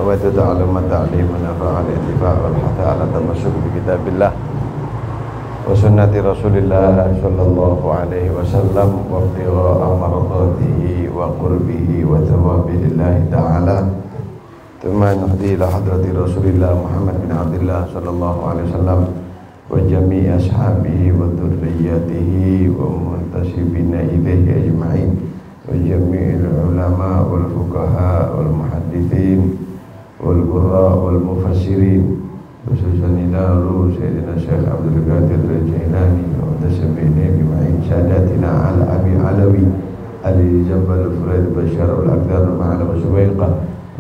ودعوة تعلم التعليم ونفع الانتفاع والحث على التمسك بكتاب الله وسنة رسول الله صلى الله عليه وسلم وابتغاء مرضاته وقربه وثوابه الله تعالى ثم نهدي إلى حضرة رسول الله محمد بن عبد الله صلى الله عليه وسلم وجميع أصحابه وذريته ومنتسبين إليه أجمعين وجميع العلماء والفقهاء والمحدثين والقراء والمفسرين خصوصا إلى روح سيدنا الشيخ عبد القادر الجيلاني ومنتسبين أجمعين ساداتنا على أبي علوي علي جبل فريد بشار والأقدار المعلم سويقة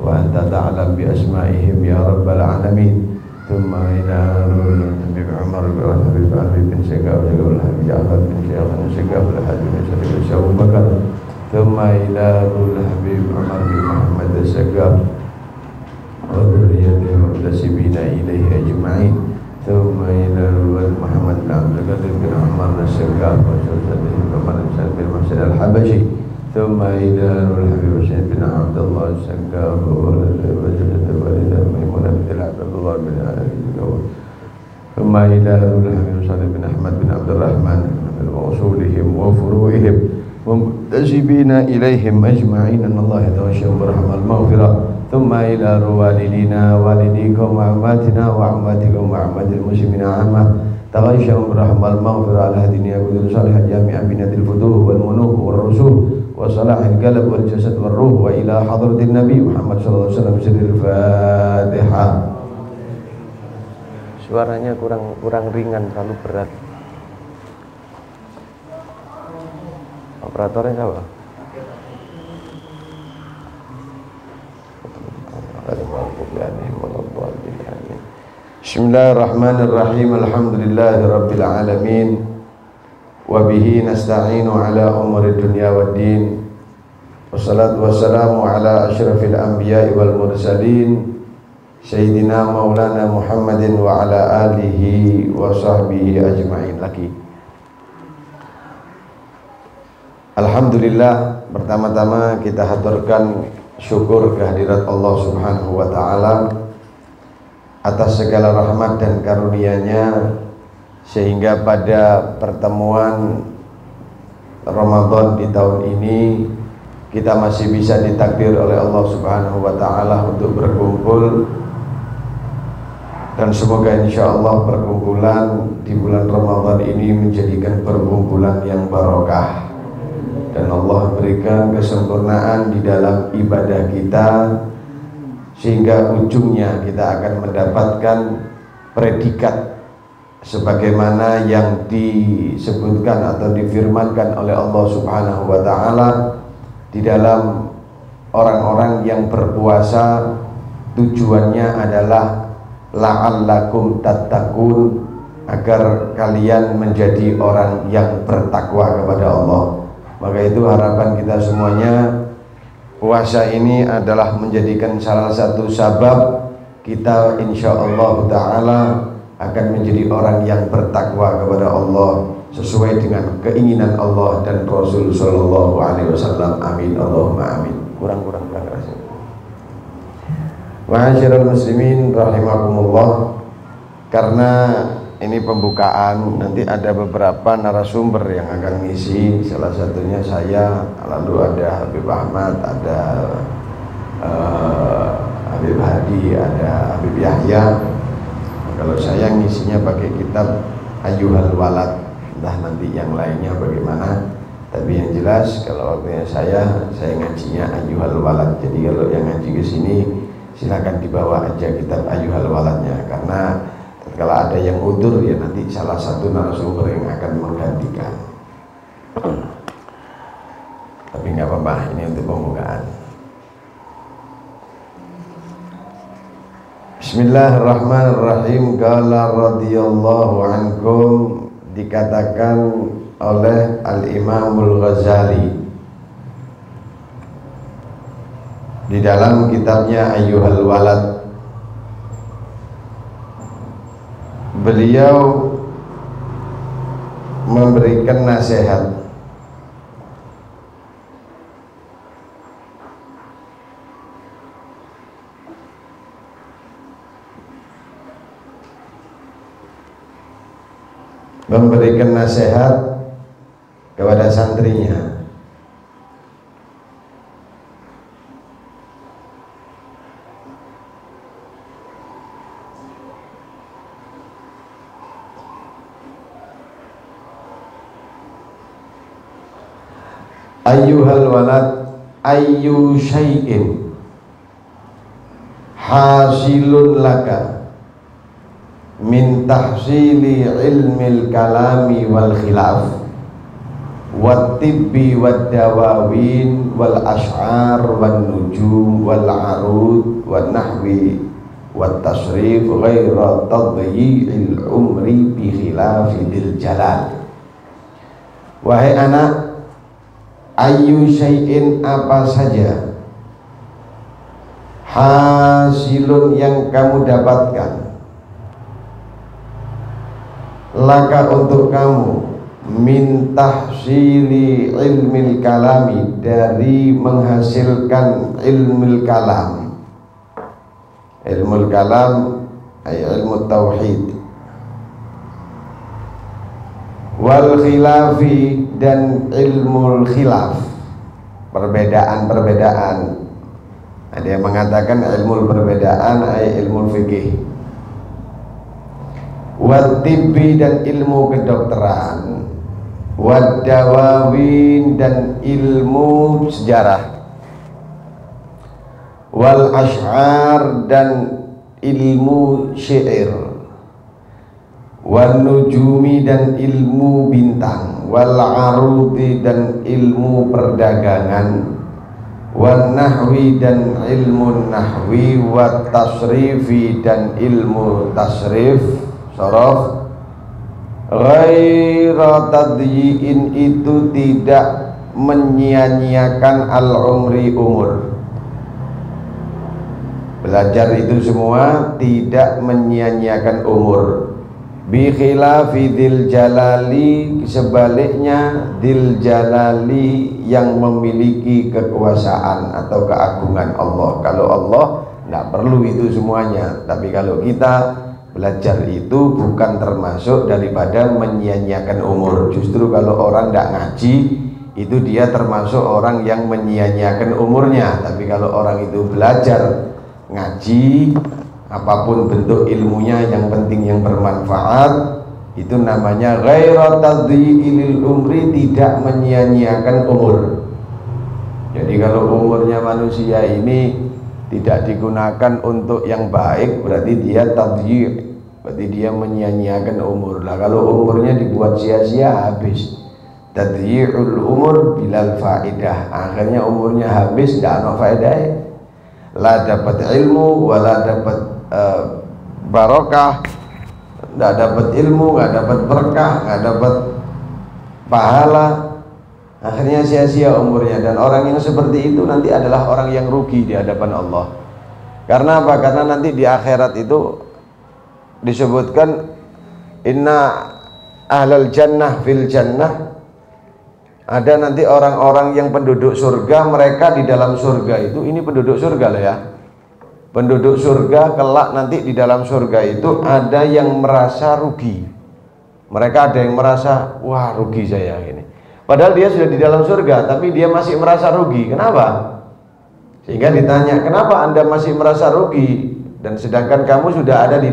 وأنت تعلم بأسمائهم يا رب العالمين ثم إلى النبي عمر بن حبيب بن سقاف والحبيب جعفر بن شيخ بن سقاف والحبيب بن سقاف أبو بكر ثم إلى الحبيب عمر بن محمد السقاف وذريته المنتسبين إليه أجمعين ثم إلى محمد بن عبد القادر بن عمر السقاف وسلسلته بن محسن الحبشي ثم إلى الحبيب حسين بن عبد الله السقاف وسلسلته ميمونة بن عبد الله بن ثم إلى الحبيب صالح بن أحمد بن عبد الرحمن وأصولهم وفروعهم ومنتسبين إليهم أجمعين أن الله يتغشهم برحمة المغفرة ثم إلى والدينا والديكم وعماتنا وعماتكم وعمات المسلمين عامة تغشهم برحمة المغفرة على هدينا كل صالح جامع بنات الفتوح والمنوح والرسول وصلاح القلب والجسد والروح وإلى حضرة النبي محمد صلى الله عليه وسلم سر الفاتحة. Suaranya kurang ringan, terlalu berat. Operatornya siapa? Bismillahirrahmanirrahim. Alhamdulillahirabbil alamin. Wa bihi nasta'inu ala umuri dunya waddin. Wassalatu wassalamu ala asyrafil anbiya'i wal mursalin Sayyidina Maulana Muhammadin wa ala alihi wa sahbihi ajma'in. Lagi Alhamdulillah, pertama-tama kita haturkan syukur kehadirat Allah Subhanahu wa taala atas segala rahmat dan karunia-Nya sehingga pada pertemuan Ramadan di tahun ini kita masih bisa ditakdir oleh Allah Subhanahu wa taala untuk berkumpul, dan semoga insyaallah perkumpulan di bulan Ramadan ini menjadikan perkumpulan yang barokah, dan Allah berikan kesempurnaan di dalam ibadah kita sehingga ujungnya kita akan mendapatkan predikat sebagaimana yang disebutkan atau difirmankan oleh Allah Subhanahu wa taala di dalam orang-orang yang berpuasa. Tujuannya adalah la'allakum tattaqun, agar kalian menjadi orang yang bertakwa kepada Allah. Maka itu harapan kita semuanya, puasa ini adalah menjadikan salah satu sabab kita insyaallah ta'ala akan menjadi orang yang bertakwa kepada Allah sesuai dengan keinginan Allah dan Rasul sallallahu alaihi wasallam. Amin Allahumma amin. Kurang keras. Ma'asyiral muslimin rahimakumullah, karena ini pembukaan, nanti ada beberapa narasumber yang akan ngisi, salah satunya saya, lalu ada Habib Ahmad, ada Habib Hadi, ada Habib Yahya. Kalau saya ngisinya pakai kitab Ayyuhal Walad, entah nanti yang lainnya bagaimana, tapi yang jelas kalau waktunya saya ngajinya Ayyuhal Walad. Jadi kalau yang ngaji ke sini silakan dibawa aja kitab Ayyuhal Waladnya, karena kalau ada yang udur ya nanti salah satu narasumber yang akan menggantikan. Tapi nggak apa-apa, ini untuk pembukaan. Bismillahirrahmanirrahim. Qala radhiyallahu ankum, dikatakan oleh Al-Imamul Ghazali di dalam kitabnya Ayyuhal Walad. Beliau memberikan nasihat memberikan nasihat kepada santrinya. Ayyuhal walad, ayyu syai'in hasilun laka min tahsili ilmil kalami wal khilaf wat tibbi wad dawawin wal ash'ar wan nujum wal arud wan nahwi wat tasrif ghaira tadyi'il umri bi khilafi dil jalal. Wahai anak, ayyu syai'in, apa saja, hasilun yang kamu dapatkan, laka untuk kamu, min tahsili ilmil kalami, dari menghasilkan ilmil kalam. Ilmul kalam ay ilmu tauhid. Wal khilafi, dan ilmu khilaf, perbedaan-perbedaan. Ada yang mengatakan ilmu perbedaan ay ilmu fikih. Wat tibbi, dan ilmu kedokteran. Wad dawawin, dan ilmu sejarah. Wal ash'ar, dan ilmu syair. Wal nujumi, dan ilmu bintang. Wal arudi, dan ilmu perdagangan. Wal nahwi, dan ilmu nahwi. Wat tasrifi, dan ilmu tasrif, sorof. Ghaira tadyi'in, itu tidak menyia-nyiakan al-umri, umur. Belajar itu semua tidak menyia-nyiakan umur. Bi khilafi dil jalali, sebaliknya dil jalali, yang memiliki kekuasaan atau keagungan Allah. Kalau Allah tidak perlu itu semuanya, tapi kalau kita belajar itu bukan termasuk daripada menyia-nyiakan umur. Justru kalau orang tidak ngaji, itu dia termasuk orang yang menyia-nyiakan umurnya. Tapi kalau orang itu belajar ngaji, apapun bentuk ilmunya, yang penting yang bermanfaat, itu namanya ghaira tadyi'il umri, tidak menyia-nyiakan umur. Jadi kalau umurnya manusia ini tidak digunakan untuk yang baik, berarti dia tadyi', berarti dia menyia-nyiakan umur. Lah kalau umurnya dibuat sia-sia, habis. Tadyi'ul umur bilal faidah, akhirnya umurnya habis, tidak ada faedah. La dapat ilmu, wala dapat barokah, nggak dapat ilmu, nggak dapat berkah, nggak dapat pahala, akhirnya sia-sia umurnya. Dan orang yang seperti itu nanti adalah orang yang rugi di hadapan Allah. Karena apa? Karena nanti di akhirat itu disebutkan inna ahlal jannah fil jannah, ada nanti orang-orang yang penduduk surga, mereka di dalam surga itu, ini penduduk surga lah ya, penduduk surga kelak nanti di dalam surga itu ada yang merasa rugi. Mereka ada yang merasa, wah rugi saya ini. Padahal dia sudah di dalam surga, tapi dia masih merasa rugi. Kenapa? Sehingga ditanya, kenapa Anda masih merasa rugi? Dan sedangkan kamu sudah ada di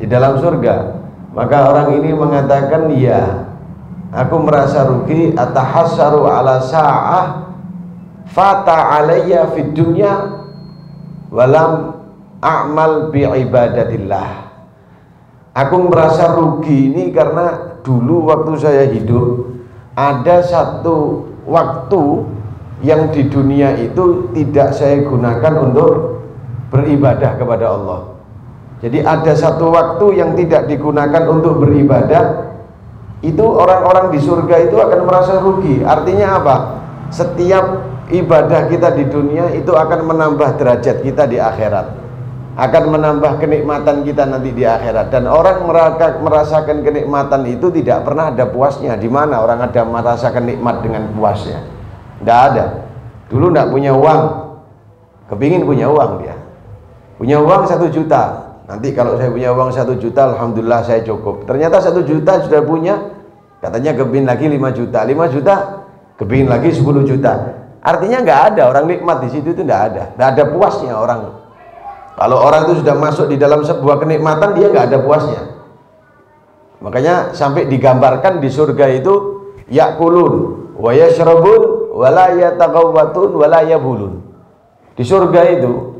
dalam surga. Maka orang ini mengatakan, ya, aku merasa rugi, atahassaru ala sa'ah fata alayya fid dunya walam a'mal bi ibadatillah. Aku merasa rugi ini karena dulu waktu saya hidup ada satu waktu yang di dunia itu tidak saya gunakan untuk beribadah kepada Allah. Jadi ada satu waktu yang tidak digunakan untuk beribadah, itu orang-orang di surga itu akan merasa rugi. Artinya apa? Setiap ibadah kita di dunia itu akan menambah derajat kita di akhirat, akan menambah kenikmatan kita nanti di akhirat. Dan orang merasakan kenikmatan itu tidak pernah ada puasnya. Di mana orang ada merasakan nikmat dengan puasnya? Tidak ada. Dulu tidak punya uang, kepingin punya uang, dia punya uang 1 juta, nanti kalau saya punya uang 1 juta, alhamdulillah saya cukup. Ternyata 1 juta sudah punya, katanya kepingin lagi 5 juta, 5 juta kepingin lagi 10 juta. Artinya nggak ada orang nikmat di situ, itu nggak ada puasnya orang. Kalau orang itu sudah masuk di dalam sebuah kenikmatan, dia nggak ada puasnya. Makanya sampai digambarkan di surga itu yakulun wa yashrabun wa la yataghawwatun wa la yabulun. Di surga itu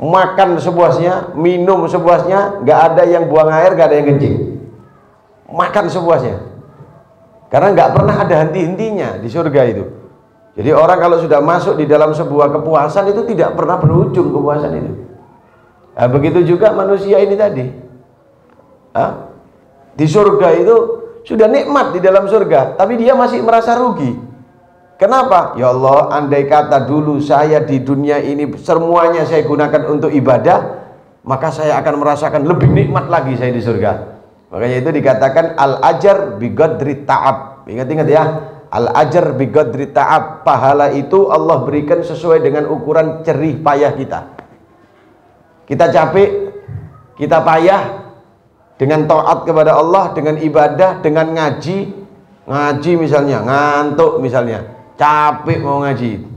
makan sepuasnya, minum sepuasnya, nggak ada yang buang air, nggak ada yang kencing. Makan sepuasnya. Karena nggak pernah ada henti-hentinya di surga itu. Jadi orang kalau sudah masuk di dalam sebuah kepuasan itu tidak pernah berujung kepuasan itu. Nah, begitu juga manusia ini tadi. Di surga itu sudah nikmat di dalam surga, tapi dia masih merasa rugi. Kenapa? Ya Allah, andai kata dulu saya di dunia ini semuanya saya gunakan untuk ibadah, maka saya akan merasakan lebih nikmat lagi saya di surga. Makanya itu dikatakan al-ajar biqadri ta'ab. Ingat-ingat ya, al-ajar biqadri ta'ab. Pahala itu Allah berikan sesuai dengan ukuran jerih payah kita. Kita capek, kita payah dengan taat kepada Allah, dengan ibadah, dengan ngaji misalnya, ngantuk misalnya, capek mau ngaji,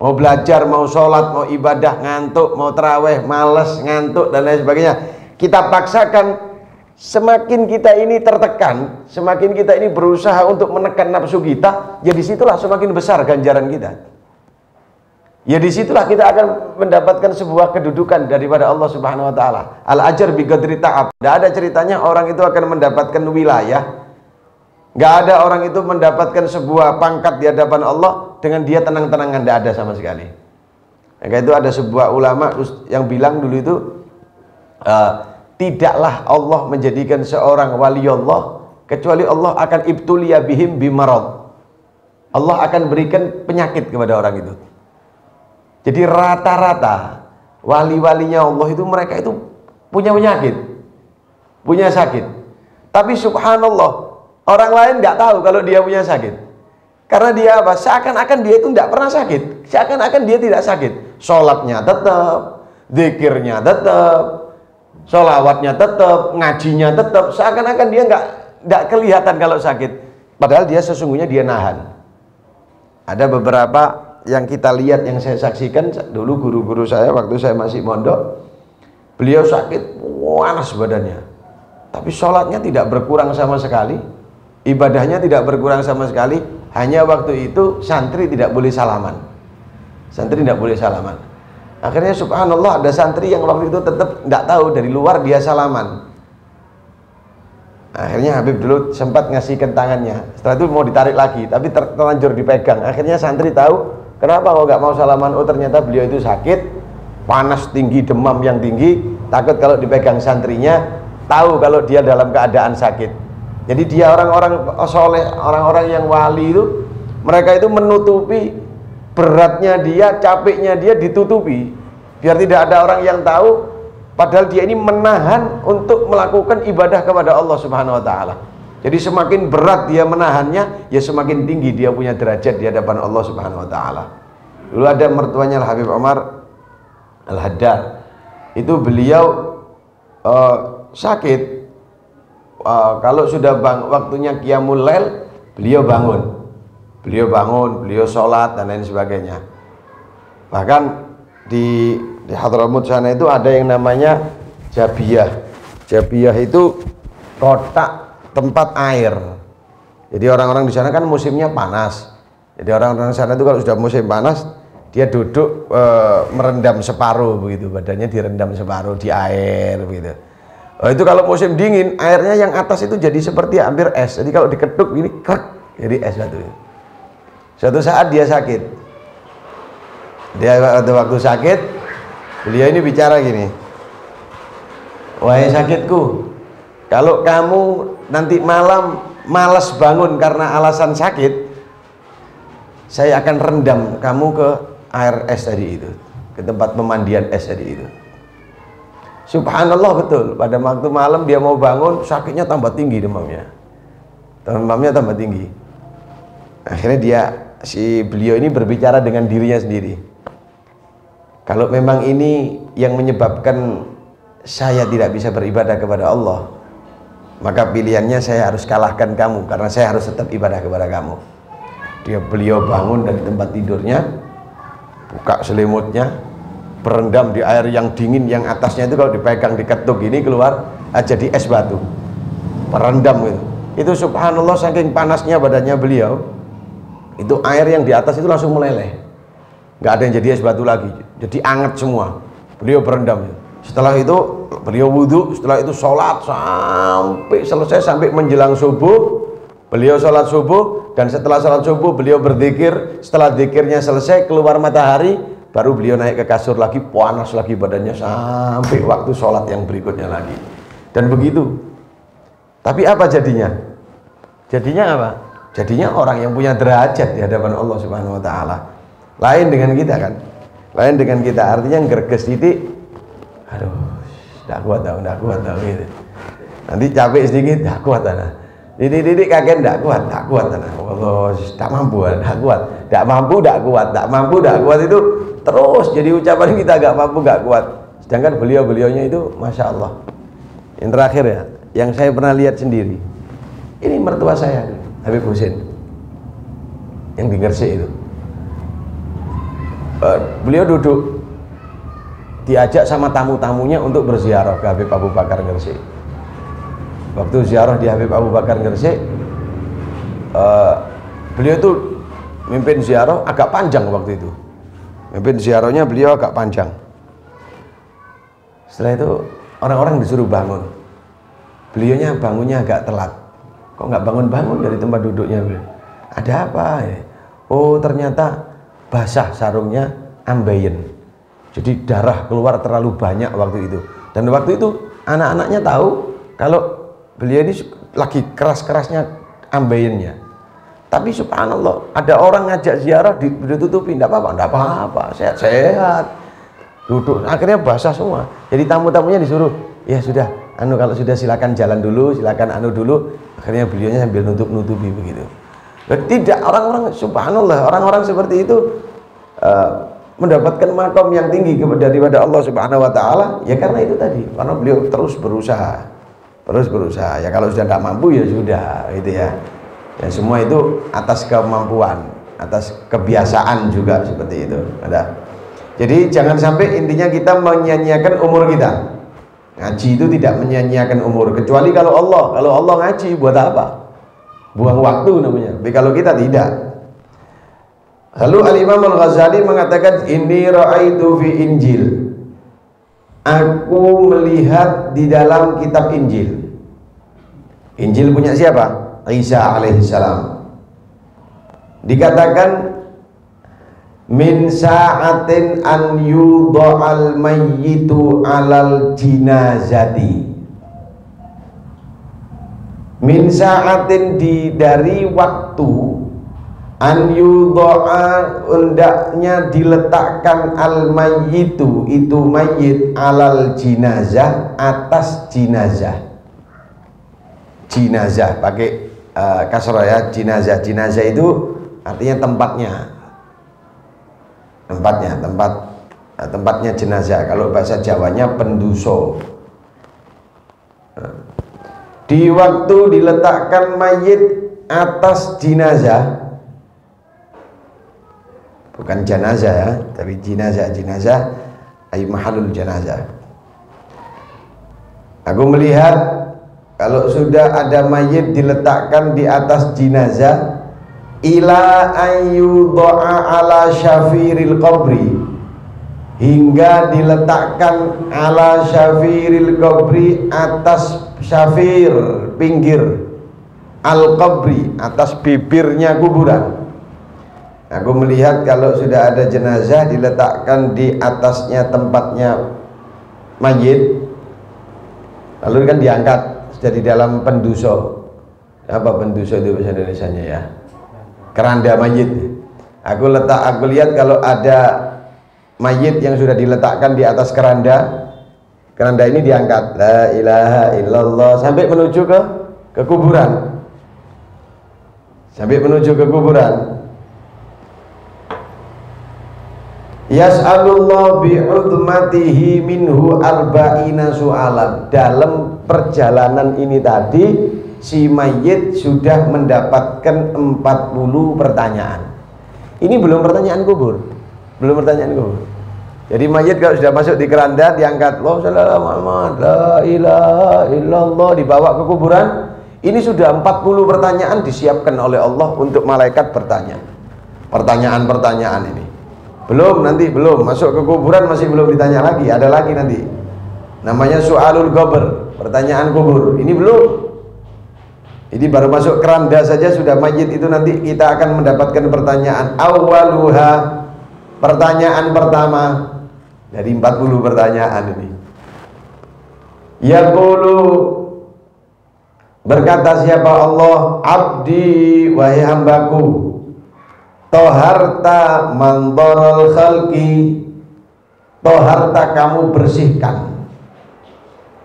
mau belajar, mau sholat, mau ibadah, ngantuk, mau terawih, males, ngantuk, dan lain sebagainya. Kita paksakan. Semakin kita ini tertekan, semakin kita ini berusaha untuk menekan nafsu kita, ya disitulah semakin besar ganjaran kita. Ya disitulah kita akan mendapatkan sebuah kedudukan daripada Allah Subhanahu Wa Taala. Al-ajar biqadri ta'ab. Tidak ada ceritanya orang itu akan mendapatkan wilayah. Nggak ada orang itu mendapatkan sebuah pangkat di hadapan Allah dengan dia tenang-tenangan. Tidak ada sama sekali. Maka itu ada sebuah ulama yang bilang dulu itu, tidaklah Allah menjadikan seorang wali Allah kecuali Allah akan ibtuliya bihim bimarad. Allah akan berikan penyakit kepada orang itu. Jadi rata-rata wali-walinya Allah itu mereka itu punya penyakit, punya sakit. Tapi subhanallah, orang lain nggak tahu kalau dia punya sakit. Karena dia apa? Seakan-akan dia itu nggak pernah sakit. Seakan-akan dia tidak sakit. Sholatnya tetap, zikirnya tetap, sholawatnya tetap, ngajinya tetap. Seakan-akan dia nggak kelihatan kalau sakit. Padahal dia sesungguhnya dia nahan. Ada beberapa yang kita lihat, yang saya saksikan dulu, guru-guru saya waktu saya masih mondok, beliau sakit panas badannya, tapi sholatnya tidak berkurang sama sekali, ibadahnya tidak berkurang sama sekali. Hanya waktu itu santri tidak boleh salaman, santri tidak boleh salaman. Akhirnya subhanallah ada santri yang waktu itu tetap tidak tahu, dari luar dia salaman. Akhirnya Habib dulu sempat ngasihkan tangannya, setelah itu mau ditarik lagi tapi terlanjur dipegang. Akhirnya santri tahu kenapa kok nggak mau salaman. Oh ternyata beliau itu sakit, panas tinggi, demam yang tinggi, takut kalau dipegang santrinya tahu kalau dia dalam keadaan sakit. Jadi dia orang-orang soleh, orang-orang yang wali itu, mereka itu menutupi beratnya dia, capeknya dia ditutupi biar tidak ada orang yang tahu, padahal dia ini menahan untuk melakukan ibadah kepada Allah Subhanahu Wa Taala. Jadi semakin berat dia menahannya, ya semakin tinggi dia punya derajat di hadapan Allah Subhanahu Wa Taala. Dulu ada mertuanya Habib Omar Al-Haddad, itu beliau sakit. Kalau sudah waktunya qiyamul lail, beliau bangun, beliau sholat dan lain sebagainya. Bahkan di Hadramut sana itu ada yang namanya jabiyah. Jabiyah itu kotak tempat air. Jadi orang-orang di sana kan musimnya panas. Jadi orang-orang di sana itu kalau sudah musim panas, dia duduk merendam separuh begitu, badannya direndam separuh di air begitu. Oh, itu kalau musim dingin, airnya yang atas itu jadi seperti hampir es. Jadi kalau diketuk ini krek, jadi es batu. Suatu saat dia sakit. Dia waktu sakit, beliau ini bicara gini, wahai sakitku, kalau kamu nanti malam malas bangun karena alasan sakit, saya akan rendam kamu ke air es tadi itu, ke tempat pemandian es tadi itu. Subhanallah, betul, pada waktu malam dia mau bangun, sakitnya tambah tinggi, demamnya tambah tinggi. Akhirnya beliau ini berbicara dengan dirinya sendiri, kalau memang ini yang menyebabkan saya tidak bisa beribadah kepada Allah, maka pilihannya saya harus kalahkan kamu karena saya harus tetap ibadah kepada kamu. Beliau bangun dari tempat tidurnya, buka selimutnya, berendam di air yang dingin yang atasnya itu kalau dipegang diketuk ini keluar jadi es batu, berendam gitu. Itu subhanallah saking panasnya badannya beliau, itu air yang di atas itu langsung meleleh, nggak ada yang jadi es batu lagi, jadi anget semua. Beliau berendam. Setelah itu beliau wudhu, setelah itu sholat sampai selesai, sampai menjelang subuh beliau sholat subuh, dan setelah sholat subuh beliau berzikir. Setelah zikirnya selesai keluar matahari, baru beliau naik ke kasur lagi, panas lagi badannya sampai waktu sholat yang berikutnya lagi. Dan begitu. Tapi apa jadinya? Jadinya apa? Jadinya orang yang punya derajat di hadapan Allah Subhanahu wa ta'ala. Lain dengan kita kan? Lain dengan kita, artinya gerges titik, aduh, tidak kuat gitu. Nanti capek sedikit, tidak kuat tanah. Didik kakek tidak kuat tanah. Allah, tidak mampu, tidak kuat, tidak mampu, tidak kuat, tidak mampu, tidak kuat, itu terus jadi ucapan kita, gak mampu, gak kuat. Sedangkan beliaunya itu, masya Allah. Yang terakhir ya, yang saya pernah lihat sendiri, ini mertua saya, Habib Husin, yang di Gresik itu. Beliau duduk, diajak sama tamu-tamunya untuk berziarah ke Habib Abu Bakar Gresik. Waktu ziarah di Habib Abu Bakar Gresik, beliau itu mimpin ziarah agak panjang waktu itu. Mimpin ziarahnya beliau agak panjang. Setelah itu orang-orang disuruh bangun. Beliaunya bangunnya agak telat. Kok nggak bangun-bangun dari tempat duduknya? Ada apa ya? Oh, ternyata basah sarungnya, ambeien. Jadi darah keluar terlalu banyak waktu itu. Dan waktu itu anak-anaknya tahu kalau beliau ini lagi keras-kerasnya ambeiennya. Tapi subhanallah, ada orang ngajak ziarah ditutupin, tidak apa-apa, sehat-sehat. Duduk, akhirnya basah semua. Jadi tamu-tamunya disuruh, ya sudah, kalau sudah silakan jalan dulu, silakan dulu. Akhirnya beliaunya sambil nutup-nutupi begitu. Tidak, orang-orang subhanallah, orang-orang seperti itu mendapatkan makom yang tinggi daripada Allah Subhanahu wa ta'ala, ya karena itu tadi, karena beliau terus berusaha. Ya kalau sudah tidak mampu ya sudah, gitu ya. Ya semua itu atas kemampuan, atas kebiasaan juga seperti itu. Ada. Jadi jangan sampai intinya kita menyia-nyiakan umur kita. Ngaji itu tidak menyia-nyiakan umur, kecuali kalau Allah ngaji buat apa? Buang waktu namanya. Tapi kalau kita tidak. Lalu Al-Imam Al-Ghazali mengatakan, ini ra'aitu fi Injil. Aku melihat di dalam kitab Injil. Injil punya siapa? Isa alaihissalam. Dikatakan min sa'atin an yudha'al mayyitu alal jinazati. Min sa'atin dari waktu an yudha'a hendaknya diletakkan al mayyitu itu mayit alal jinazah atas jinazah. Jinazah pakai kasrah ya, jinazah itu artinya tempatnya jenazah. Kalau bahasa Jawanya penduso. Di waktu diletakkan mayit atas jenazah, bukan jenazah ya, tapi jenazah ay mahalul jenazah. Aku melihat kalau sudah ada mayit diletakkan di atas jenazah, ila ayyudha'a ala syafiril qabri, hingga diletakkan ala syafiril qabri atas syafir, pinggir, al qabri, atas bibirnya kuburan. Aku melihat kalau sudah ada jenazah diletakkan di atasnya tempatnya mayit, lalu kan diangkat dari dalam penduso. Apa penduso itu bahasa Indonesianya ya? Keranda mayit. Aku lihat kalau ada mayit yang sudah diletakkan di atas keranda ini diangkat, la ilaha illallah, sampai menuju ke kuburan. Yas'alullah bi'udmatihi minhu arba'ina su'alan. Dalam perjalanan ini tadi si mayit sudah mendapatkan 40 pertanyaan. Ini belum pertanyaan kubur. Belum pertanyaan kubur. Jadi mayit kalau sudah masuk di keranda, diangkat, Allahu sallallahu Muhammad, la ilaha illallah, dibawa ke kuburan. Ini sudah 40 pertanyaan disiapkan oleh Allah untuk malaikat bertanya. Pertanyaan-pertanyaan ini. Belum, nanti belum. Masuk ke kuburan masih belum ditanya lagi. Ada lagi nanti. Namanya su'alul qabr, pertanyaan kubur. Ini belum. Jadi baru masuk keranda saja sudah mayit itu nanti kita akan mendapatkan pertanyaan. Awwaluha, pertanyaan pertama dari 40 pertanyaan ini. Yaqulu, berkata siapa Allah, abdi, wahai hambaku, toharta mandorol khalqi, toharta kamu bersihkan,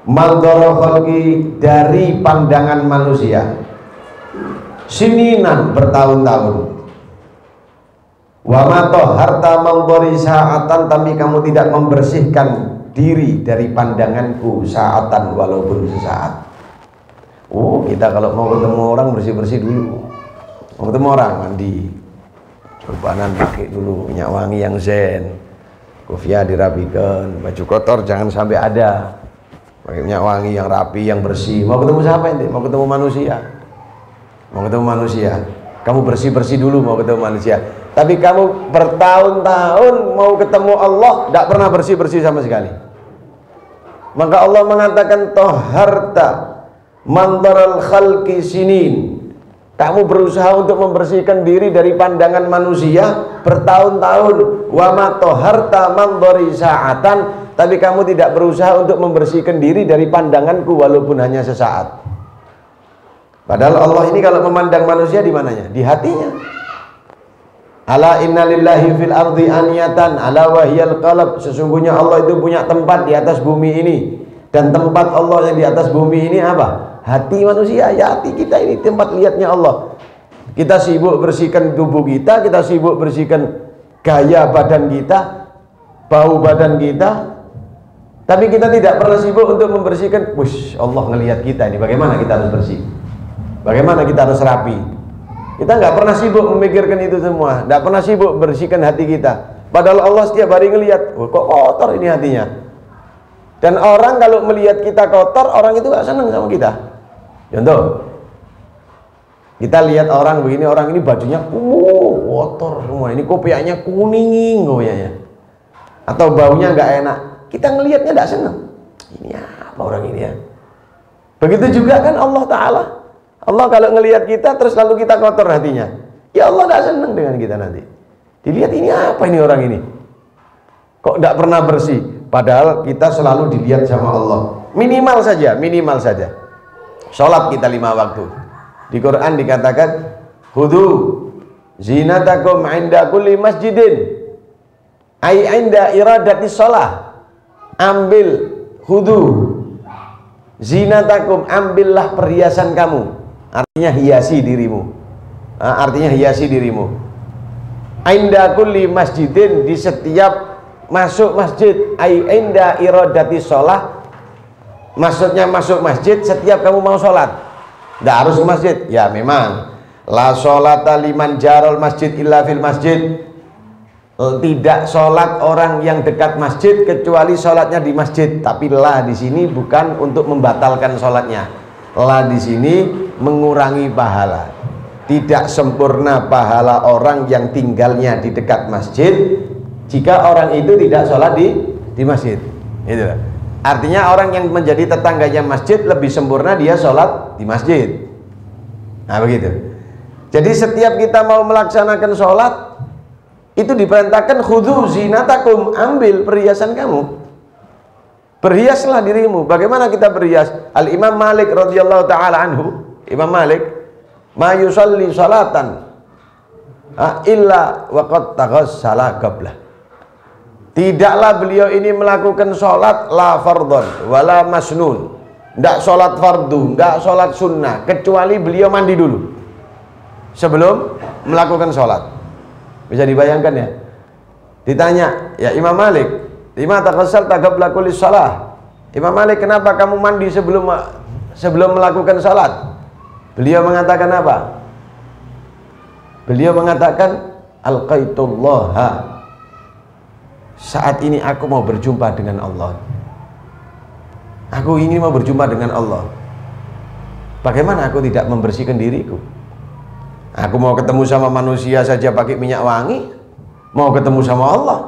mandorol khalqi dari pandangan manusia, sininan bertahun-tahun. Wa ma toharta mandori saatan, tapi kamu tidak membersihkan diri dari pandanganku saatan, walaupun sesaat. Oh, kita kalau mau ketemu orang bersih-bersih dulu. Mau ketemu orang mandi, sorbanan pakai dulu minyak wangi yang zen, kopiah dirapikan, baju kotor jangan sampai ada, pakai minyak wangi yang rapi, yang bersih. Mau ketemu siapa ini? Mau ketemu manusia. Mau ketemu manusia, kamu bersih-bersih dulu mau ketemu manusia. Tapi kamu bertahun-tahun mau ketemu Allah, tidak pernah bersih-bersih sama sekali. Maka Allah mengatakan toharta mandaral khalqi sinin, kamu berusaha untuk membersihkan diri dari pandangan manusia bertahun-tahun. Wa ma toharta mandori saatan, tapi kamu tidak berusaha untuk membersihkan diri dari pandanganku walaupun hanya sesaat. Padahal Allah ini kalau memandang manusia di mananya? Di hatinya. Ala inna lillahi fil ardi aniyatan ala wahiyal qalb, sesungguhnya Allah itu punya tempat di atas bumi ini, dan tempat Allah yang di atas bumi ini apa? Hati manusia. Ya, hati kita ini tempat lihatnya Allah. Kita sibuk bersihkan tubuh kita, kita sibuk bersihkan gaya badan kita, bau badan kita, tapi kita tidak pernah sibuk untuk membersihkan. Wush, Allah ngelihat kita ini, bagaimana kita harus bersih, bagaimana kita harus rapi. Kita nggak pernah sibuk memikirkan itu semua, nggak pernah sibuk bersihkan hati kita. Padahal Allah setiap hari ngelihat, kok kotor ini hatinya. Dan orang kalau melihat kita kotor, orang itu nggak senang sama kita. Contoh, kita lihat orang begini, orang ini bajunya kotor semua, ini kopiahnya kuning kopiahnya, atau baunya nggak enak, kita ngelihatnya nggak senang. Ini apa orang ini ya? Begitu juga kan Allah Ta'ala. Allah kalau ngelihat kita terus lalu kita kotor hatinya, ya Allah tidak senang dengan kita nanti. Dilihat ini apa ini orang ini, kok tidak pernah bersih. Padahal kita selalu dilihat sama Allah. Minimal saja, minimal saja. Sholat kita 5 waktu. Di Quran dikatakan, hudu zinatakum inda kulli masjidin, ay inda iradati sholah. Ambil hudu zinatakum, ambillah perhiasan kamu. Artinya hiasi dirimu. Artinya hiasi dirimu. Inda kulli masjidin, di setiap masuk masjid. Ay inda iradati sholah, maksudnya masuk masjid setiap kamu mau sholat. Tidak harus ke masjid. Ya memang la sholata liman jarol masjid illa fil masjid. Tidak sholat orang yang dekat masjid kecuali sholatnya di masjid. Tapi la di sini bukan untuk membatalkan sholatnya. La di sini mengurangi pahala. Tidak sempurna pahala orang yang tinggalnya di dekat masjid jika orang itu tidak sholat di masjid. Itu. Artinya orang yang menjadi tetangganya masjid lebih sempurna dia sholat di masjid. Nah begitu. Jadi setiap kita mau melaksanakan sholat itu diperintahkan khudhu zinatakum, ambil perhiasan kamu. Berhiaslah dirimu. Bagaimana kita berhias? Al Imam Malik radhiyallahu taala anhu, Imam Malik, ma yusalli salatan illa waqad taghassala qablah. Tidaklah beliau ini melakukan sholat la fardhon wala masnun, tidak sholat fardu, tidak sholat sunnah, kecuali beliau mandi dulu sebelum melakukan sholat. Bisa dibayangkan ya, Ditanya, ya Imam Malik, lima taghassalta qabla kulli shalah. Imam Malik, kenapa kamu mandi sebelum melakukan salat? Beliau mengatakan apa? Beliau mengatakan, alqaitullaha. Saat ini aku mau berjumpa dengan Allah. Aku ingin mau berjumpa dengan Allah. Bagaimana aku tidak membersihkan diriku? Aku mau ketemu sama manusia saja pakai minyak wangi, mau ketemu sama Allah,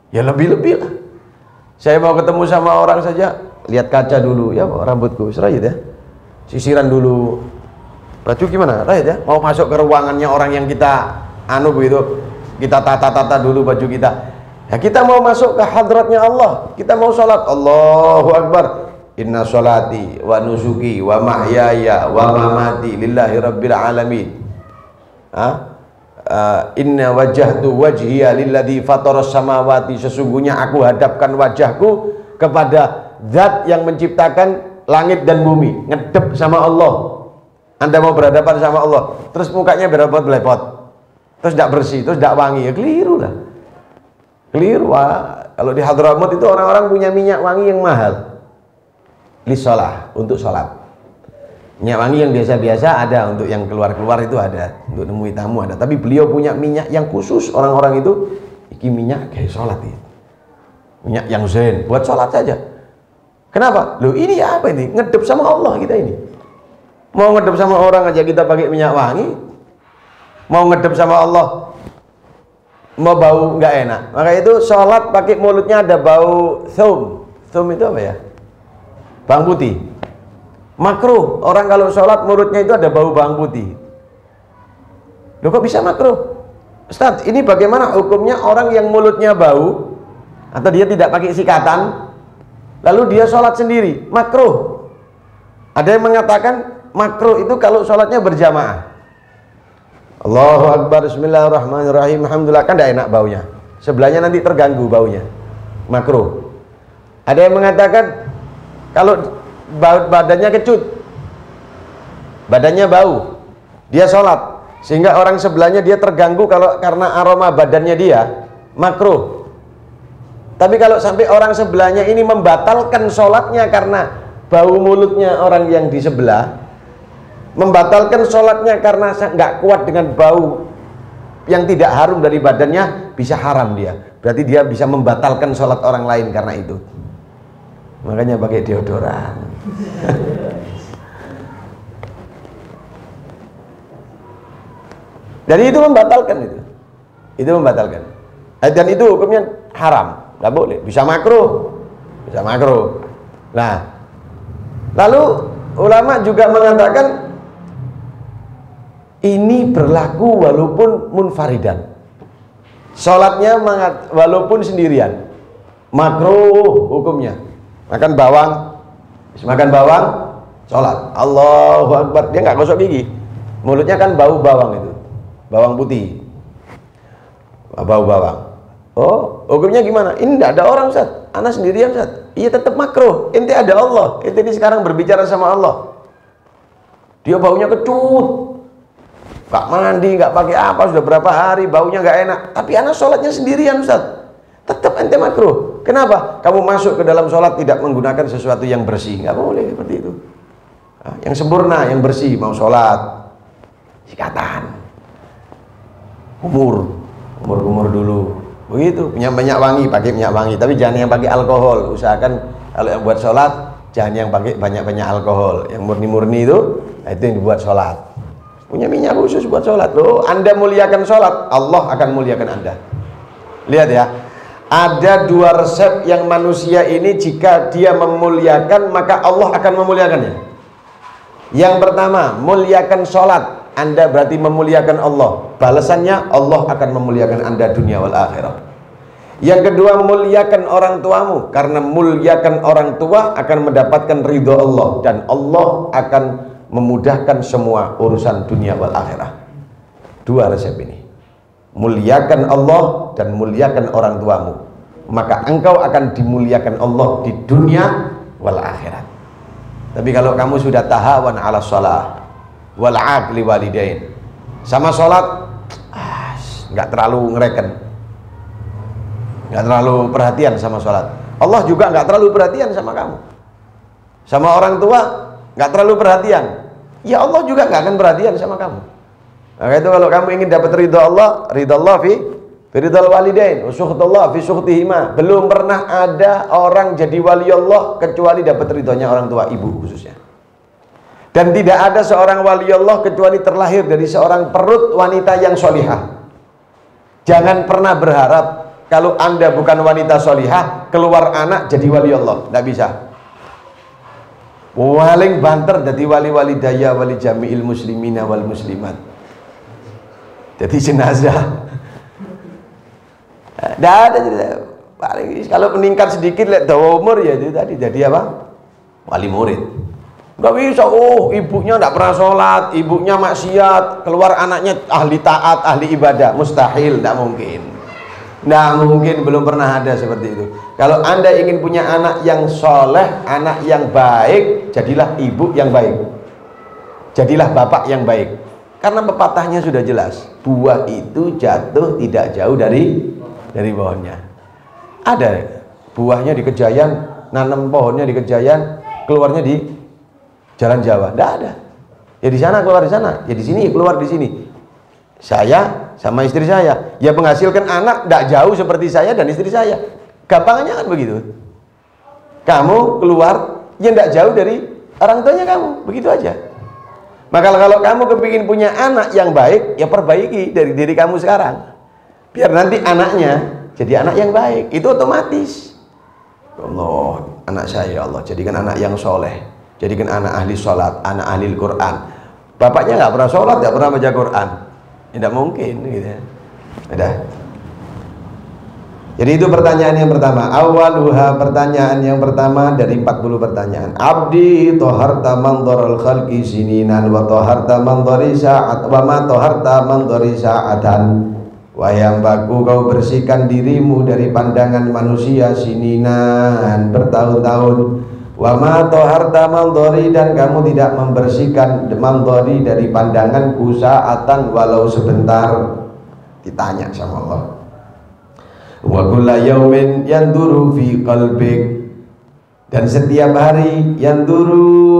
ya lebih-lebih lah. Saya mau ketemu sama orang saja, lihat kaca dulu, ya rambutku serayut ya, sisiran dulu, baju gimana, right ya. Mau masuk ke ruangannya orang yang kita begitu, kita tata-tata dulu baju kita. Ya kita mau masuk ke hadratnya Allah, kita mau sholat, Allahu Akbar, inna sholati wa nusuki wa mahyaya wa mamati lillahi rabbil alamin. Inna wajjahtu wajhiya lilladzi fataras samawati, sesungguhnya aku hadapkan wajahku kepada zat yang menciptakan langit dan bumi. Ngedep sama Allah. Anda mau berhadapan sama Allah, terus mukanya berlepot-lepot, terus tidak bersih, terus tidak wangi, ya keliru lah. Keliru. Kalau di Hadramut itu orang-orang punya minyak wangi yang mahal lisolah, untuk sholat. Minyak wangi yang biasa-biasa ada, untuk yang keluar-keluar itu ada, untuk nemui tamu ada. Tapi beliau punya minyak yang khusus, orang-orang itu iki minyak kayak sholat ini. Minyak yang zen, buat sholat saja. Kenapa? Loh ini apa ini? Ngedep sama Allah kita ini. Mau ngedep sama orang aja kita pakai minyak wangi, mau ngedep sama Allah mau bau nggak enak. Maka itu sholat pakai mulutnya ada bau thum. Thum itu apa ya? Bawang putih. Makruh. Orang kalau sholat mulutnya itu ada bau bawang putih. Loh kok bisa makruh? Ustaz, ini bagaimana hukumnya orang yang mulutnya bau atau dia tidak pakai sikatan lalu dia sholat sendiri? Makruh. Ada yang mengatakan makruh itu kalau sholatnya berjamaah. Allahu Akbar, bismillahirrahmanirrahim, alhamdulillah, kan tidak enak baunya, sebelahnya nanti terganggu baunya, makruh. Ada yang mengatakan kalau badannya kecut, badannya bau, dia sholat sehingga orang sebelahnya dia terganggu karena aroma badannya dia, makruh. Tapi kalau sampai orang sebelahnya ini membatalkan sholatnya karena bau mulutnya orang yang di sebelah, membatalkan sholatnya karena nggak kuat dengan bau yang tidak harum dari badannya, bisa haram dia. Berarti dia bisa membatalkan sholat orang lain karena itu. Makanya pakai deodoran. Jadi itu membatalkan itu. Itu membatalkan. Dan itu hukumnya haram, nggak boleh. Bisa makruh, bisa makruh. Nah, lalu ulama juga mengatakan ini berlaku walaupun munfaridan. Sholatnya walaupun sendirian, makruh hukumnya. Makan bawang, sholat. Allahu Akbar, dia nggak gosok gigi. Mulutnya kan bau bawang itu, bawang putih, bau bawang. Oh, hukumnya gimana? Ini tidak ada orang, Ustaz. Anak sendirian, Ustaz. Iya tetap makruh. Ente ada Allah. Ente ini sekarang berbicara sama Allah. Dia baunya kecut. Gak mandi, gak pakai apa, sudah berapa hari baunya gak enak. Tapi anak sholatnya sendirian, Ustaz. Tetap ente makruh. Kenapa? Kamu masuk ke dalam sholat tidak menggunakan sesuatu yang bersih. Gak boleh seperti itu. Yang sempurna, yang bersih, mau sholat sikatan, kumur dulu. Begitu, punya minyak wangi, pakai minyak wangi. Tapi jangan yang pakai alkohol. Usahakan kalau yang buat sholat, jangan yang pakai banyak-banyak alkohol. Yang murni-murni itu yang dibuat sholat. Punya minyak khusus buat sholat. Loh, Anda muliakan sholat, Allah akan muliakan Anda. Lihat ya, ada dua resep yang manusia ini jika dia memuliakan maka Allah akan memuliakannya. Yang pertama, muliakan sholat, Anda berarti memuliakan Allah. Balasannya Allah akan memuliakan Anda dunia wal akhirah. Yang kedua, muliakan orang tuamu, karena muliakan orang tua akan mendapatkan ridho Allah dan Allah akan memudahkan semua urusan dunia wal akhirah. Dua resep ini, muliakan Allah dan muliakan orang tuamu, maka engkau akan dimuliakan Allah di dunia wal akhirat. Tapi kalau kamu sudah tahawan ala shalah wal aqli walidain, sama sholat nggak terlalu ngereken, nggak terlalu perhatian sama sholat. Allah juga nggak terlalu perhatian sama kamu. Sama orang tua nggak terlalu perhatian. Ya Allah juga nggak akan perhatian sama kamu. Maka itu kalau kamu ingin dapat ridha Allah fi ridhal walidain, sukhutullah fi sukhtihima. Belum pernah ada orang jadi wali Allah kecuali dapat ridhonya orang tua, ibu khususnya. Dan tidak ada seorang wali Allah kecuali terlahir dari seorang perut wanita yang solihah. Jangan pernah berharap kalau Anda bukan wanita solihah, keluar anak jadi wali Allah. Tidak bisa. Paling banter jadi wali-wali daya, wali jami'il muslimina wal muslimat. Jadi jenazah. Tidak ada. Paling kalau meningkat sedikit, lihat dawa umur ya itu tadi jadi apa? Wali murid. Nggak bisa. Oh, ibunya tidak pernah sholat, ibunya maksiat, keluar anaknya ahli taat, ahli ibadah. Mustahil, tidak mungkin. Nah, mungkin belum pernah ada seperti itu. Kalau Anda ingin punya anak yang soleh, anak yang baik, jadilah ibu yang baik, jadilah bapak yang baik. Karena pepatahnya sudah jelas, buah itu jatuh tidak jauh dari pohonnya. Ada buahnya di Kejayan, nanam pohonnya di Kejayan, keluarnya di Jalan Jawa. Tidak ada. Ya di sana keluar di sana, ya di sini keluar di sini. Saya sama istri saya ya menghasilkan anak tidak jauh seperti saya dan istri saya. Gampangnya kan begitu. Kamu keluar ya tidak jauh dari orang tuanya kamu, begitu aja. Maka kalau kamu kepingin punya anak yang baik, ya perbaiki dari diri kamu sekarang, biar nanti anaknya jadi anak yang baik. Itu otomatis. Allah, anak saya ya Allah jadikan anak yang soleh, jadikan anak ahli sholat, anak ahli Quran. Bapaknya nggak pernah sholat, nggak pernah baca Quran. Tidak mungkin gitu ya. Udah. Jadi itu pertanyaan yang pertama. Awaluha, pertanyaan yang pertama dari 40 pertanyaan. Abdi toharta mandorul khalqi sininan wa toharta mandori sa'at wa ma toharta mandori sa'atan. Wahai hambaku, kau bersihkan dirimu dari pandangan manusia sininan bertahun-tahun. Wa ma toharta mandori, dan kamu tidak membersihkan mandori dari pandanganku sa'atan walau sebentar. Ditanya sama Allah. Wa kulla yaumin yanduru fi qalbik, dan setiap hari yanduru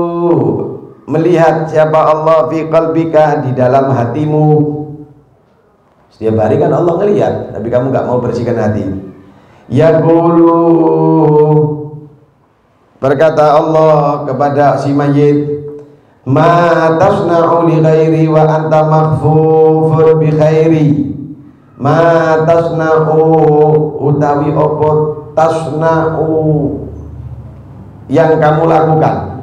melihat siapa Allah fi qalbika, di dalam hatimu. Setiap hari kan Allah ngelihat, tapi kamu nggak mau bersihkan hati. Yaqulu, berkata Allah kepada si mayit, ma tasna'u li ghairi wa anta maghfufun bi khairi. Ma tasna'u, utawi opo tasna'u, yang kamu lakukan.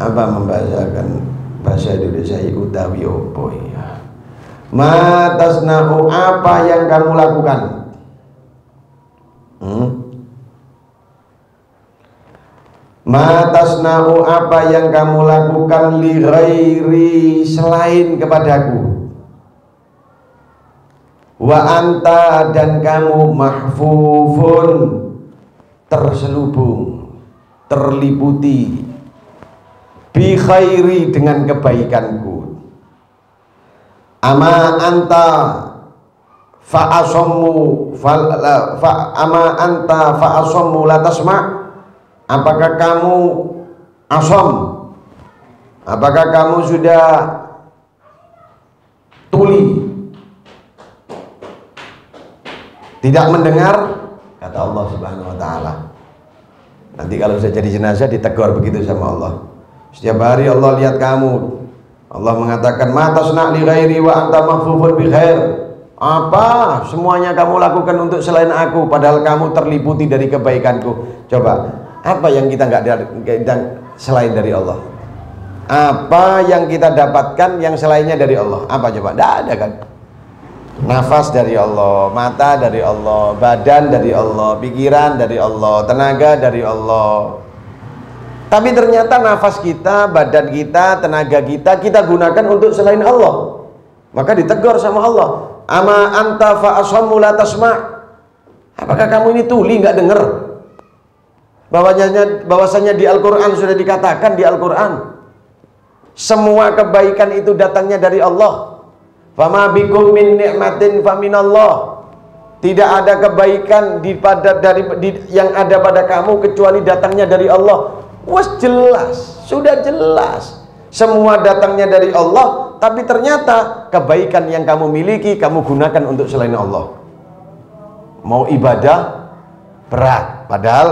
Apa membahasakan bahasa Indonesia utawi opo ya? Ma tasna'u, apa yang kamu lakukan? Ma tasna'u, apa yang kamu lakukan li ghairi, selain kepadaku. Wa anta, dan kamu mahfufun, terselubung, terliputi, bi khairi, dengan kebaikanku. Ama anta fa'asammu ama anta fa'asammu la tasma', apakah kamu asam, apakah kamu sudah tuli, tidak mendengar? Kata Allah Subhanahu wa ta'ala. Nanti kalau sudah jadi jenazah ditegur begitu sama Allah. Setiap hari Allah lihat kamu. Allah mengatakan, ma tasna' li ghairi wa anta maghfufun bi khair. Apa semuanya kamu lakukan untuk selain aku, padahal kamu terliputi dari kebaikanku. Coba, apa yang kita nggak selain dari Allah? Apa yang kita dapatkan yang selainnya dari Allah? Apa coba? Tidak ada kan? Nafas dari Allah, mata dari Allah, badan dari Allah, pikiran dari Allah, tenaga dari Allah. Tapi ternyata nafas kita, badan kita, tenaga kita, kita gunakan untuk selain Allah. Maka ditegur sama Allah. Ama anta fa'asammu la tasma'. Apakah kamu ini tuli, nggak dengar? Bahwasanya di Al-Quran sudah dikatakan, di Al-Quran semua kebaikan itu datangnya dari Allah. Fama bikum min ni'matin faminallah. Tidak ada kebaikan yang ada pada kamu kecuali datangnya dari Allah. Wes jelas, sudah jelas. Semua datangnya dari Allah, tapi ternyata kebaikan yang kamu miliki kamu gunakan untuk selain Allah. Mau ibadah berat, padahal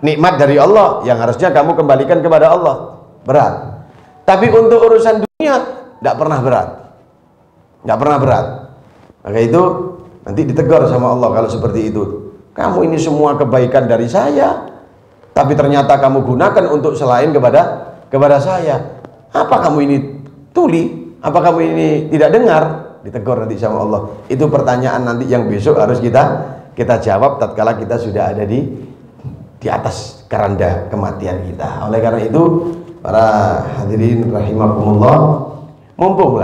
nikmat dari Allah yang harusnya kamu kembalikan kepada Allah, berat. Tapi untuk urusan dunia tidak pernah berat, tidak pernah berat. Maka itu nanti ditegur sama Allah kalau seperti itu. Kamu ini semua kebaikan dari saya, tapi ternyata kamu gunakan untuk selain kepada saya. Apa kamu ini tuli? Apa kamu ini tidak dengar? Ditegur nanti sama Allah. Itu pertanyaan nanti yang besok harus kita jawab tatkala kita sudah ada di atas keranda kematian kita. Oleh karena itu, para hadirin rahimakumullah, mumpung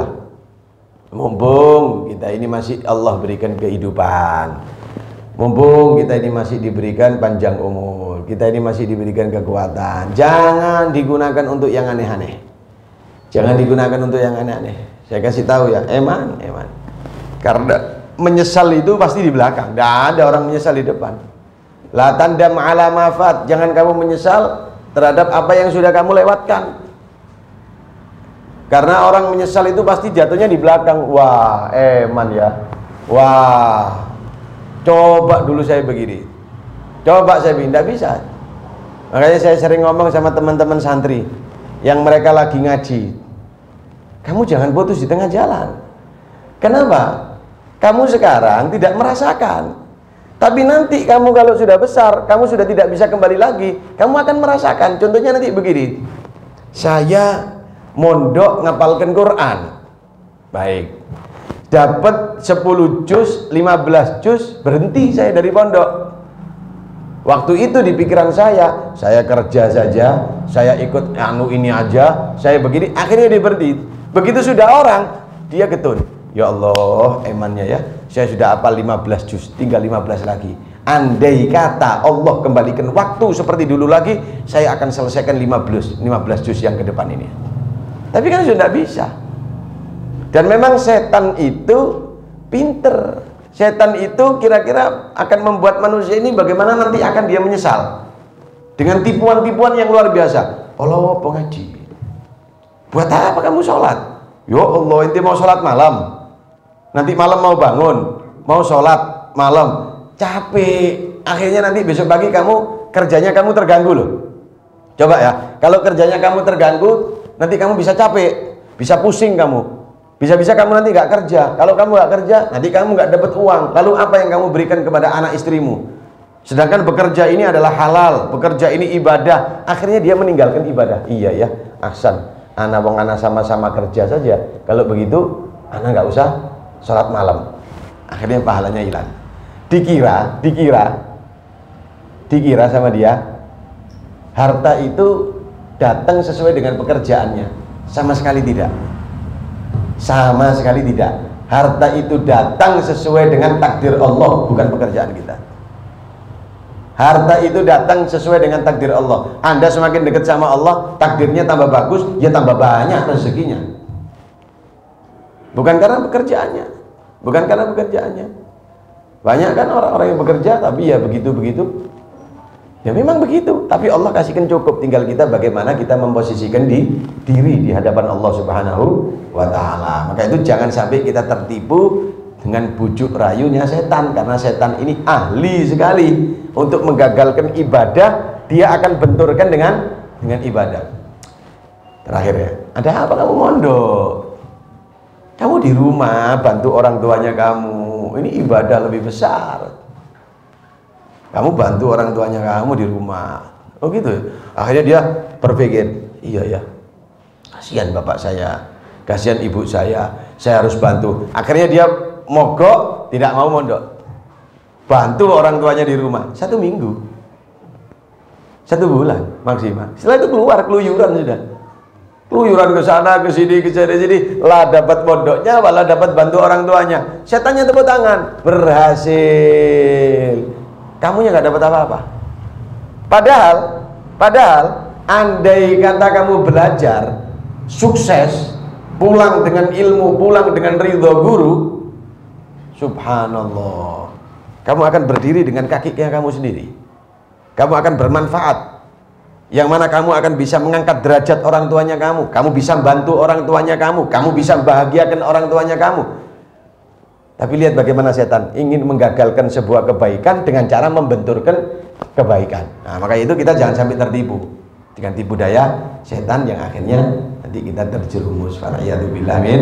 kita ini masih Allah berikan kehidupan, mumpung kita ini masih diberikan panjang umur, kita ini masih diberikan kekuatan, jangan digunakan untuk yang aneh-aneh. Jangan digunakan untuk yang aneh-aneh. Saya kasih tahu ya, eman. Karena menyesal itu pasti di belakang, tidak ada orang menyesal di depan. La tandam ala mafat, jangan kamu menyesal terhadap apa yang sudah kamu lewatkan. Karena orang menyesal itu pasti jatuhnya di belakang. Wah, eman ya. Wah, coba dulu saya begini, coba saya begini, tidak bisa. Makanya saya sering ngomong sama teman-teman santri yang mereka lagi ngaji, kamu jangan putus di tengah jalan. Kenapa? Kamu sekarang tidak merasakan, tapi nanti kamu kalau sudah besar, kamu sudah tidak bisa kembali lagi, kamu akan merasakan. Contohnya nanti begini, saya mondok ngapalkan Quran, baik, dapat 10 juz, 15 juz, berhenti saya dari pondok. Waktu itu di pikiran saya kerja saja, saya ikut ini aja, saya begini, akhirnya dia berhenti. Begitu sudah orang, dia getun, ya Allah, emannya ya, saya sudah hafal 15 juz, tinggal 15 lagi. Andai kata Allah kembalikan waktu seperti dulu lagi, saya akan selesaikan 15 juz yang ke depan ini. Tapi kan sudah tidak bisa. Dan memang setan itu pinter. Setan itu kira-kira akan membuat manusia ini bagaimana nanti akan dia menyesal dengan tipuan-tipuan yang luar biasa. Allah pengaji, buat apa kamu sholat? Ya Allah, inti mau sholat malam, nanti malam mau bangun, mau sholat malam, capek, akhirnya nanti besok pagi kamu kerjanya kamu terganggu loh. Coba ya, kalau kerjanya kamu terganggu, nanti kamu bisa capek, bisa pusing kamu. Bisa-bisa kamu nanti nggak kerja. Kalau kamu nggak kerja, nanti kamu nggak dapat uang. Lalu apa yang kamu berikan kepada anak istrimu? Sedangkan bekerja ini adalah halal, bekerja ini ibadah. Akhirnya dia meninggalkan ibadah. Iya ya, ahsan. Anak sama-sama kerja saja. Kalau begitu, anak nggak usah sholat malam. Akhirnya pahalanya hilang. Dikira sama dia, harta itu datang sesuai dengan pekerjaannya. Sama sekali tidak. Sama sekali tidak. Harta itu datang sesuai dengan takdir Allah, bukan pekerjaan kita. Harta itu datang sesuai dengan takdir Allah. Anda semakin dekat sama Allah, takdirnya tambah bagus, ya tambah banyak rezekinya. Bukan karena pekerjaannya. Bukan karena pekerjaannya. Banyak kan orang-orang yang bekerja tapi ya begitu-begitu. Ya memang begitu, tapi Allah kasihkan cukup, tinggal kita bagaimana kita memposisikan diri di hadapan Allah Subhanahu wa ta'ala. Maka itu jangan sampai kita tertipu dengan bujuk rayunya setan, karena setan ini ahli sekali untuk menggagalkan ibadah. Dia akan benturkan dengan ibadah. Terakhir ya, ada apa kamu mondok? Kamu di rumah bantu orang tuanya kamu, ini ibadah lebih besar. Kamu bantu orang tuanya kamu di rumah, oh gitu. Akhirnya dia berpikir, iya ya, kasihan bapak saya, kasihan ibu saya harus bantu. Akhirnya dia mogok, tidak mau mondok, bantu orang tuanya di rumah 1 minggu, 1 bulan maksimal. Setelah itu keluar keluyuran sudah, keluyuran ke sana ke sini lah dapat mondoknya, malah dapat bantu orang tuanya. Setannya tepuk tangan, berhasil. Kamunya nggak dapat apa-apa. Padahal andai kata kamu belajar sukses, pulang dengan ilmu, pulang dengan ridho guru, Subhanallah. Kamu akan berdiri dengan kakinya kamu sendiri. Kamu akan bermanfaat. Yang mana kamu akan bisa mengangkat derajat orang tuanya kamu. Kamu bisa membantu orang tuanya kamu. Kamu bisa membahagiakan orang tuanya kamu. Tapi lihat bagaimana setan ingin menggagalkan sebuah kebaikan dengan cara membenturkan kebaikan. Nah, maka itu kita jangan sampai tertipu dengan tipu daya setan yang akhirnya nanti kita terjerumus. Fara'iyatubillah min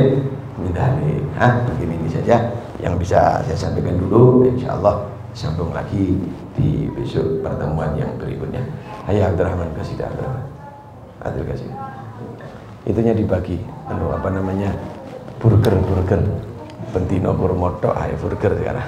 dhalik. Mungkin ini saja yang bisa saya sampaikan dulu. Insyaallah sambung lagi di besok pertemuan yang berikutnya. Hayya Abdurrahman kasih Abdurrahman. Adil kasih. Itunya dibagi apa namanya? Burger. Bentino Purmoto ayo burger sekarang.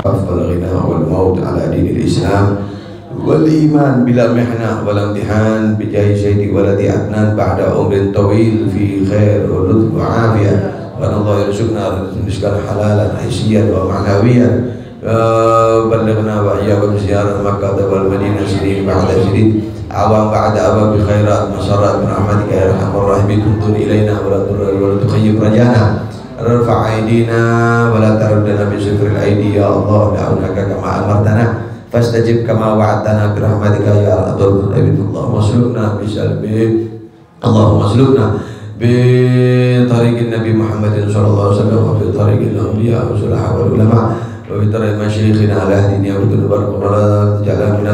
Afdal ghina wal maut ala dinil Islam wal iman bila mihnah wal imtihan bi jahi sayyidi waladi adnan ba'da umrin tawil fi khair wa lutf wa afiyah wa Allah yarzuqna rizqan halalan haysiyan wa ma'nawiyan balighna wa iyyakum ziarah Makkah wal Madinah sinin ba'da sinin awam ba'da awam bi khairat masarat bi rahmatika ya arhamar rahimin kuntur ilaina wa la tukhayyib rajana rafa' aidina wa la taruddana bi syukril aidi ya Allah da'unaka kama amartana fastajib kama wa'adtana bi rahmatika ya arhamar rahimin Allahumma sulukna bi salbi Allahumma sulukna bi tariqin Nabi Muhammadin sallallahu alaihi wasallam wa bi tariqil anbiya wa sulha wal ulama wa bi tariqi masyayikhina ala ahdini wa bi barakatuh wa la taj'alna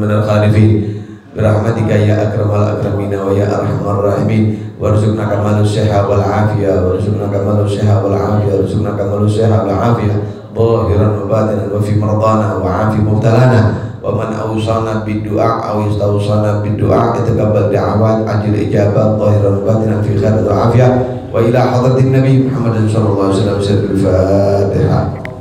minal khalifin bi rahmatika ya akramal akramin wa ya arhamar rahimin warzuqna kamalus siha wal afiyah warzuqna kamalus siha wal afiyah warzuqna kamalus siha wal afiyah zahiran wa batinan wa fi mardana wa afi mubtalana wa man awsana bid du'a aw istawsana bid du'a taqabbal da'awat ajil ijabah zahiran wa batinan fi khair wa afiyah wa ila hadratin nabi Muhammad sallallahu alaihi wasallam. Al-Fatihah.